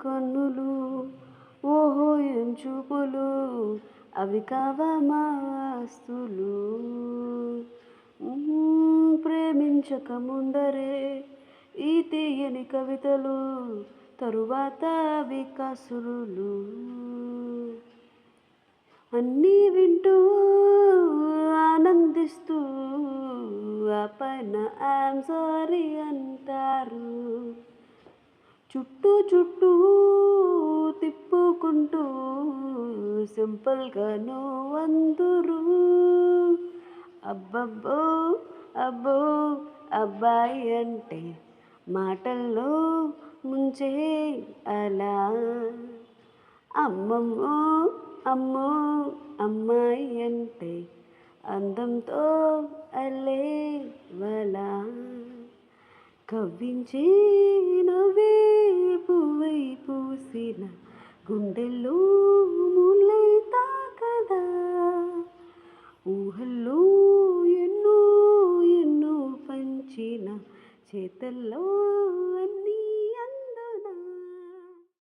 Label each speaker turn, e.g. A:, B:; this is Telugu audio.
A: కన్నులు ఓహో ఏం చూపులు అవి కావా మా ఆస్తులు. ప్రేమించక ముందరే ఈ తీయని కవితలు తరువాత అవి కసురులు. అన్నీ వింటూ ఆనందిస్తూ ఆ పైన ఐఎమ్ సారీ అంటారు. చుట్టూ చుట్టూ తిప్పుకుంటూ సింపుల్గా నువ్వందురు. అబ్బబ్బో అబ్బో అబ్బాయి అంటే మాటల్లో ముంచే అలా. అమ్మమ్మో అమ్మో అమ్మాయి అంటే అందంతో అల్లే వలా. కవ్వించి నవ్వే పువ్వై పూసిన గుండెల్లో ముల్లై తాకదా. ఊహల్లో ఎన్నో ఎన్నో పంచిన చేతల్లో అన్నీ